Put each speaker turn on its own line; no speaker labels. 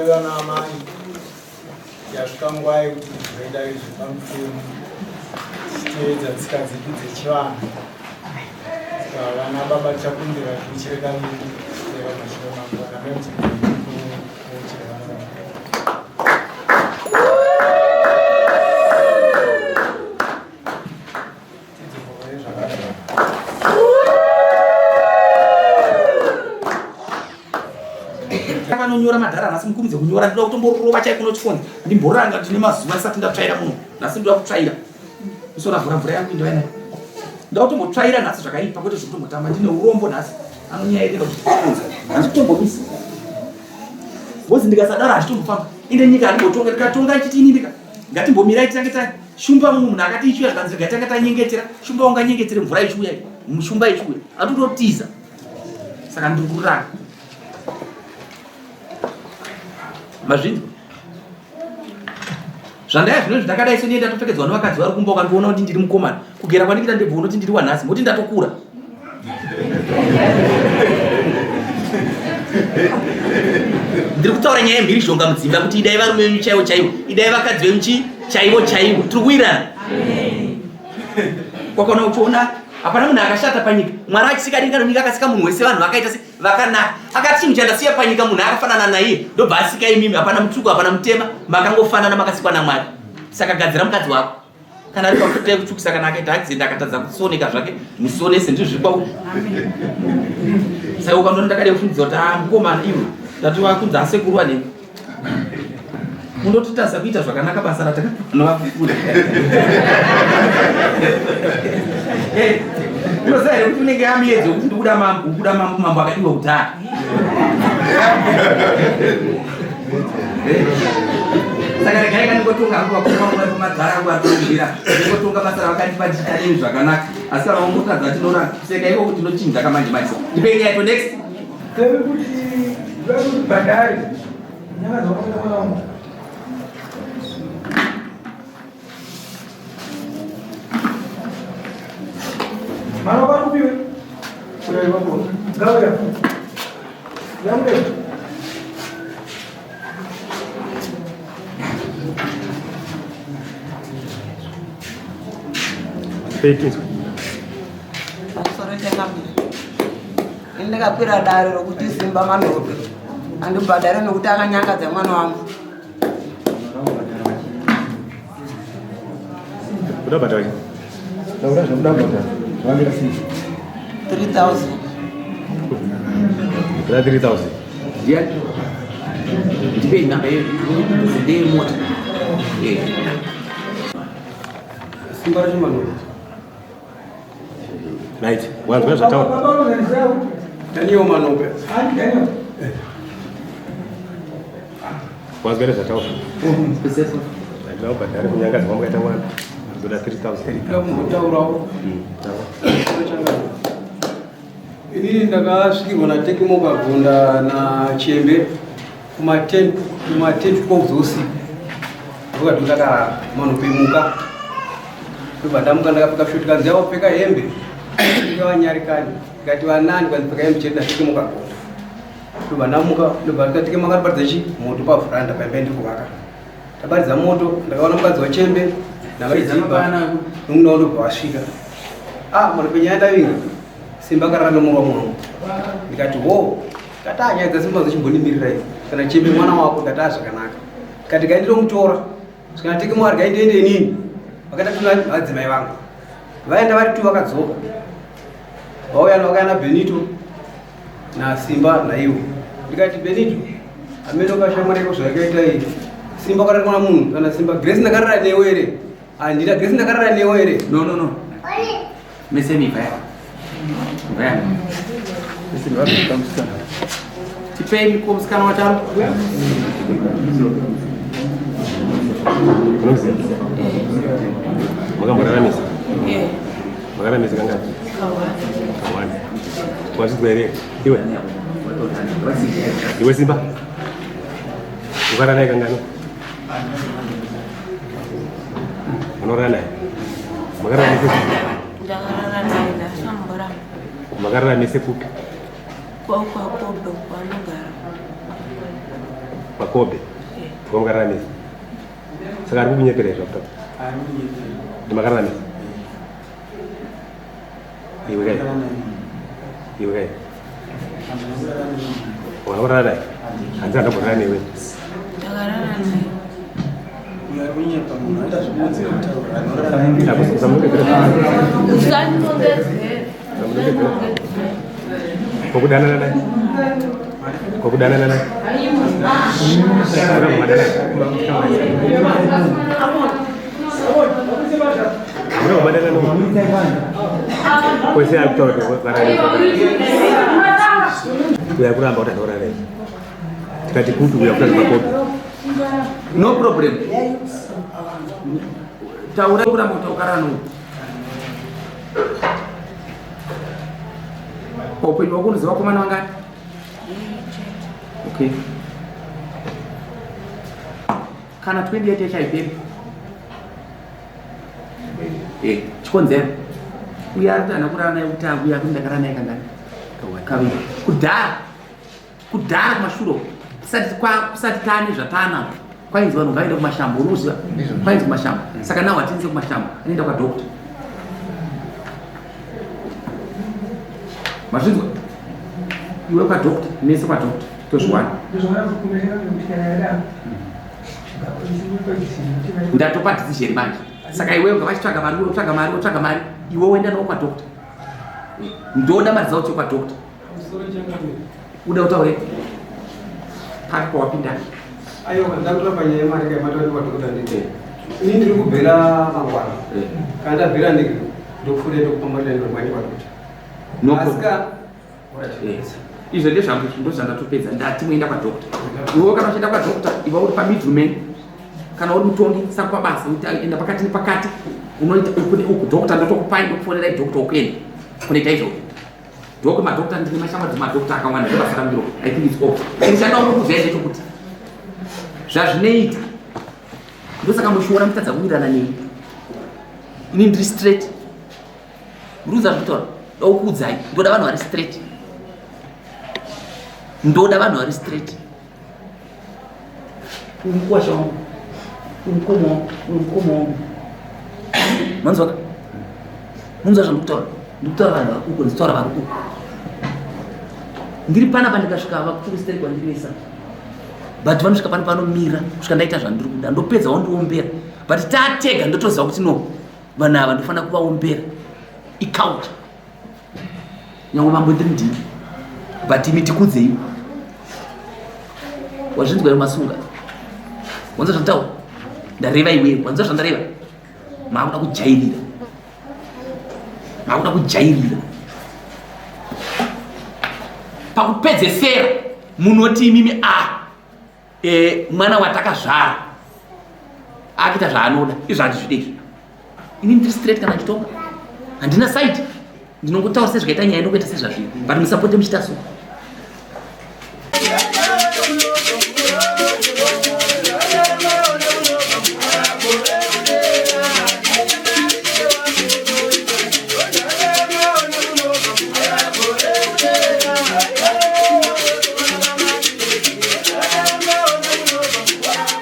kunoiwa namai yasvika nguva yekuti zvoida izvi pamufemo tichiteedza tsika dzedu dzechivanhu. Saka vana baba tichakumbira tichireka vedu eva mashure mangu vakameuti
vanonyora madhara nhasi mukumidze kunyora ndoda kutomborova chai kuno chifoni ndimboranga kuti nemazuva isati ndatsvaira muno nhasi ndoda kutsvaira isona mvura yangu indoya nayo ndoda kutombotsvaira nhasi zvakaipa kwete zvokutombotamba ndine urombo nhasi anonyaerera kutiunza hazvitombomisa bozi ndikasadaro hazvitombofamba inde nyika andimbotonga ndikatonga chitini ndika ngatimbomirai titange tashumba mumwe munhu akati ichuya zvikanzi gatanga tanyengetera shumba unganyengetere mvura ichuya mushumba ichuya atototiza saka ndiri kuranga mazvinzi zvandaya zvino zvindakadai so ndienda topfekedzwa nevakadzi vari kumba ukandiona kuti ndiri mukomana kugera kwandikuita ndebva unoti ndiri wanhasi moti ndatokura ndiri kutaura nyaya yemhirizhonga mudzimba kuti idai varume venyu chaivo chaivo idai vakadzi venyu chaivo chaivo tiri kuwirana kwakaona uchiona hapana munhu akashata panyika mwari achisika denga nenyika akasika munhu wese vanhu vakaita se vakanaka akati chinhu chandasiya panyika munhu akafanana naiye ndobva asika imimi hapana mutsvuku hapana mutema makangofanana makasikwa namwari saka gadzira mukadzi wako kana ari pakutai kutsvukisa kana akaita accident akatadza kusoneka zvake musonese ndizvo kwauri saka ukanona ndakade kufundzisa kuti mukomana iwe ndati wakunza asekuru wanei unototasa kuita zvakanaka basa ratakanovafufura unoziva here kuti unenge amiedzo kuti ndikuda mambo mambo akadiwa kutatu saka regai kandingotonga angu vakumakumadzara angu atongera ndingotonga basa ravakandipa ndichitaneni zvakanaka asi kana vangotadza tinona seka ivo kuti ndochinja kamanje manje ndipei yaito next
teve kuti badari nyanga dzavakamwana mana varupiwe kuyaivako gauya yambe
Feitiço.
Ndakakwira dare rokuti simba manope andibhadhare nokuti akanyangadza mwana wangu.
Udah baca lagi. Udah baca.
3,000.
Udah 3,000.
dia ndipei nhamba ndeyemota
simba rachimanope
Right. Wangu zvataura.
Daniel Manope. Daniel.
Wangu zvataura.
specific
Ndio badala kunyanga mambo kaita wana. Zoda 3,000.
Kama mtaurao. Ini ndakasvikirwa natekimo kagunda na chembe kumatent kwauzosi ndokatondaka Manope muka ndobadamuka ndakapfeka shoti kanzi yapfeka hembe ikavanyarikani ikati vanani kwanipfeka hembe chete natekimo kagunda ndobadamuka ndobadatekemo akatibatidza chi moto pavhuranda paimba ndikuvaka tabatidza moto ndakaona mukadzi wachembe ndakaidziba nomunao ndobva wasvika Manope nyaya ndavinga simba karara nomurwa mwangu ndikati ho katanya dzasimba dzichimbonimirira iyi kana chembe mwana wako ndati zvakanaka kati gaindiromutora kana tekemo ari gaindiende nini vakatatu madzimai vangu vaenda vari tu vakadzoka vakauyana Benito na Simba naiwo ndikati Benito ameno kashamwareko zvakaita iyi Simba karakona munhu kana Simba Grace ndakarara newe here handida Grace ndakarara newe here
no mesemi vaya tipei musikana wataro
Makamboraramisa. Makaramisa kangapi? Kawan. Masuk dari iwe. Iwe Simba. Bukan naik kangganu. Menora naik. Makaramisa.
Jangan naik sambara.
Makaramisa puk.
Kwa podo kwa negara.
pakobe kwamukararamisa saka ari kukunyepera izvo ndimakararamisa iwe kai wana kurara dai hanzi andamborara newe kokudanana dai kokudanana dai kwese akutoraraikuramba utanorarai tikati kuti uyakutatemakopi
no problem taura kuramba utaukarano paupenyu wako unoziva vakomana vangani okay kana 28 chaiperi chikonzero uya arikutana kurara naye kutangu uya kundakara naye kangani kaviri kudhara kumashuro kusati tane zvatana kwainzi vanhu vaenda kumashambo unoziva kwainzi kumashambo saka nawo hatinze kumashambo anoenda kwadokta mazvinzwa iwe kwadokta nese kwadokta tozviwana ndatopa decision manje saka iwe unga vachitsvaga mari wotsvaga mari iwe woenda nawo kwadokta ndoda mari dzao chekwadokta uda kutaure pari pawapindana
aiwa ndakuta panyaya yemari kaimatati kwadokta ndite ini ndiri kubhera mangwana kana ndabhera ndokufunda ndokupambatira kwani kwadokta asika izvo ndezvandatopedza ndati moenda kwadokta iwewo kana uchienda kwadokta iva uri pamiddleman kana uri mutongi saka pabasa enda pakati nepakati unoita dokta ndotokupai ndokufonerai dokta ukuenda kunoita izvo doko madokta ndine mashamwari madokta akawanda ndobasa rangiro I think it's over ndichandawo nokuzvaenda chokuti zvazvinoita ndosaka mushuona mutadza kuwirana nei ini ndiri straight ruza zvitaura dokuudzai ndoda vanhu vari straight ndoda vanhu vari straight umukwasha wangu umukomo wangu manzwa munzwa zvandikutaura ndikutaura vanhu vari uko nditaura vari uko ndiri panapa ndikasvika vakuturisteri kwandinoisa but vanosvika pano panomira kusvika ndaita zvandiri kuda ndopedza wandiombera but tatega ndotoziva kuti no vanhu ava ndofanira kuvaombera iculture nyangwe mambo ndiri ndini but imi tikudzei wazvinzwa iro masunga wanza zvanditaura ndareva iwewe wanza zvandareva maakuda kujairira pakupedzesera munoti imimi mwana watakazvara akuita zvaanoda izvo handizvidezvi ini ndiri straight kana nditonga handina side ndinongotaura sezvakaita nyaya inongoita sezvazvino but musapote muchita so